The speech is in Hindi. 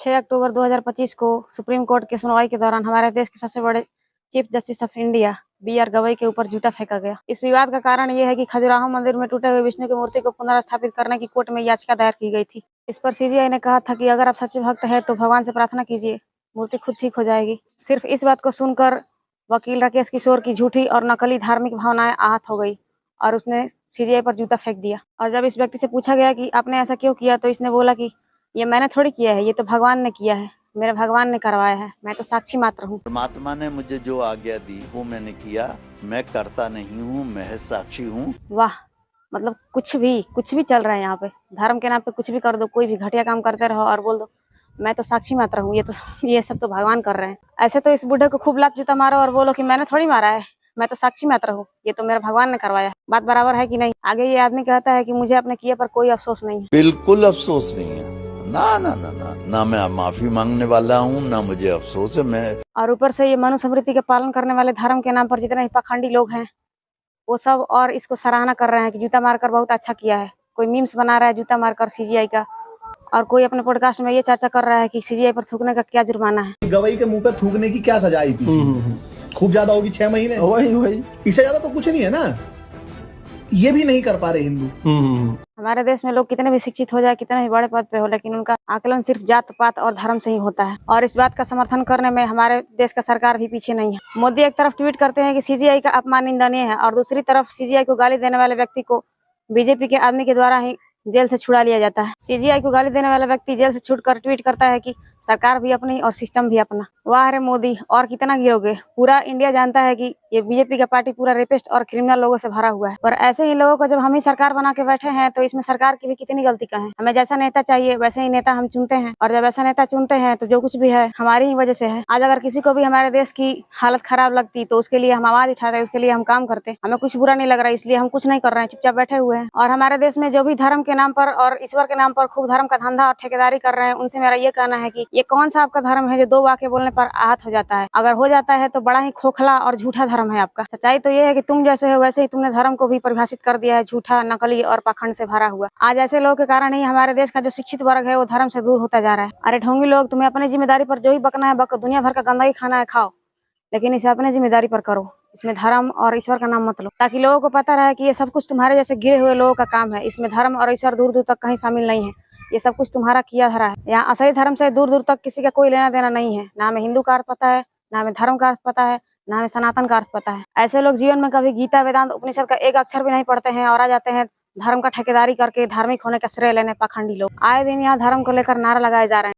6 अक्टूबर 2025 को सुप्रीम कोर्ट की सुनवाई के दौरान हमारे देश के सबसे बड़े chief justice of India B R. Gavai के ऊपर जूता फेंका गया। इस विवाद का कारण ये है कि खजुराहो मंदिर में टूटे हुए विष्णु की मूर्ति को पुनर्स्थापित करने की कोर्ट में याचिका दायर की गई थी। इस पर सीजीआई ने कहा था कि अगर आप सच्चे भक्त हैं तो भगवान से प्रार्थना कीजिए, मूर्ति खुद ठीक हो जाएगी। सिर्फ इस बात को सुनकर वकील राकेश किशोर की झूठी और नकली धार्मिक भावनाएं आहत हो गई और उसने सीजीआई पर जूता फेंक दिया। और जब इस व्यक्ति से पूछा गया कि आपने ऐसा क्यों किया, तो इसने बोला कि ये मैंने थोड़ी किया है, ये तो भगवान ने किया है, मेरे भगवान ने करवाया है, मैं तो साक्षी मात्र हूँ। परमात्मा ने मुझे जो आज्ञा दी वो मैंने किया, मैं करता नहीं हूँ, महज साक्षी हूँ। वाह, मतलब कुछ भी चल रहा है यहाँ पे। धर्म के नाम पे कुछ भी कर दो, कोई भी घटिया काम करते रहो और बोल दो मैं तो साक्षी मात्र हूँ, ये सब तो भगवान कर रहे हैं। ऐसे तो इस बूढ़े को खूब लात जूता मारो और बोलो कि मैंने थोड़ी मारा है, मैं तो साक्षी मात्र हूँ, ये तो मेरे भगवान ने करवाया। बात बराबर है कि नहीं? आगे ये आदमी कहता है कि मुझे अपने किए पर कोई अफसोस नहीं है। बिल्कुल अफसोस नहीं है, ना मैं माफी मांगने वाला हूँ, ना मुझे अफसोस है। मैं और ऊपर से ये मनुस्मृति के पालन करने वाले धर्म के नाम पर जितने ही पाखंडी लोग हैं वो सब और इसको सराहना कर रहे हैं कि जूता मारकर बहुत अच्छा किया है। कोई मीम्स बना रहा है जूता मारकर सीजीआई का, और कोई अपने पॉडकास्ट में ये चर्चा कर रहा है कि सीजीआई पर थूकने का क्या जुर्माना है। गवई के मुंह पे थूकने की क्या सजा आई पीछे? खूब ज्यादा होगी 6 महीने। वही इससे ज्यादा तो कुछ नहीं है ना। ये भी नहीं कर पा रहे हिंदू। हमारे देश में लोग कितने भी शिक्षित हो जाए, कितने भी बड़े पद पे हो, लेकिन उनका आकलन सिर्फ जात पात और धर्म से ही होता है। और इस बात का समर्थन करने में हमारे देश का सरकार भी पीछे नहीं है। मोदी एक तरफ ट्वीट करते हैं कि सीजीआई का अपमान निंदनीय है, और दूसरी तरफ सीजीआई को गाली देने वाले व्यक्ति को बीजेपी के आदमी के द्वारा ही जेल से छुड़ा लिया जाता है। सीजीआई को गाली देने वाला व्यक्ति जेल से छूटकर ट्वीट करता है कि सरकार भी अपनी और सिस्टम भी अपना। वाह रे मोदी, और कितना गिरोगे? पूरा इंडिया जानता है कि ये बीजेपी का पार्टी पूरा रेपिस्ट और क्रिमिनल लोगों से भरा हुआ है, पर ऐसे ही लोगों को जब हम ही सरकार बना के बैठे हैं तो इसमें सरकार की भी कितनी गलती का है। हमें जैसा नेता चाहिए वैसे ही नेता हम चुनते हैं, और जब ऐसा नेता चुनते हैं तो जो कुछ भी है हमारी ही वजह से है। आज अगर किसी को भी हमारे देश की हालत खराब लगती तो उसके लिए हम आवाज उठाते, उसके लिए हम काम करते। हमें कुछ बुरा नहीं लग रहा, इसलिए हम कुछ नहीं कर रहे हैं, चुपचाप बैठे हुए हैं। और हमारे देश में जो भी धर्म के नाम पर और ईश्वर के नाम पर खूब धर्म का धंधा और ठेकेदारी कर रहे हैं, उनसे मेरा ये कहना है कि ये कौन सा आपका धर्म है जो 2 वाक्य बोलने पर आहत हो जाता है? अगर हो जाता है तो बड़ा ही खोखला और झूठा धर्म है आपका। सच्चाई तो ये है कि तुम जैसे हो वैसे ही तुमने धर्म को भी परिभाषित कर दिया है, झूठा, नकली और पाखंड से भरा हुआ। आज ऐसे लोगों के कारण ही हमारे देश का जो शिक्षित वर्ग है वो धर्म से दूर होता जा रहा है। अरे ढोंगी लोग, तुम्हें अपनी जिम्मेदारी पर जो ही बकना है बको, दुनिया भर का गंदगी खाना है खाओ, लेकिन इसे अपनी जिम्मेदारी पर करो। इसमें धर्म और ईश्वर का नाम मत लो, ताकि लोगों को पता रहे कि ये सब कुछ तुम्हारे जैसे गिरे हुए लोगों का काम है। इसमें धर्म और ईश्वर दूर दूर तक कहीं शामिल नहीं है, ये सब कुछ तुम्हारा किया धरा है। यहाँ असली धर्म से दूर दूर तक किसी का कोई लेना देना नहीं है। ना हमें हिंदू का अर्थ पता है, ना हमें धर्म का अर्थ पता है, ना हमें सनातन का अर्थ पता है। ऐसे लोग जीवन में कभी गीता, वेदांत, उपनिषद का एक अक्षर भी नहीं पढ़ते हैं और आ जाते हैं धर्म का ठेकेदारी करके धार्मिक होने का श्रेय लेने। पाखंडी लोग आए दिन यहाँ धर्म को लेकर नारा लगाए जा रहे हैं।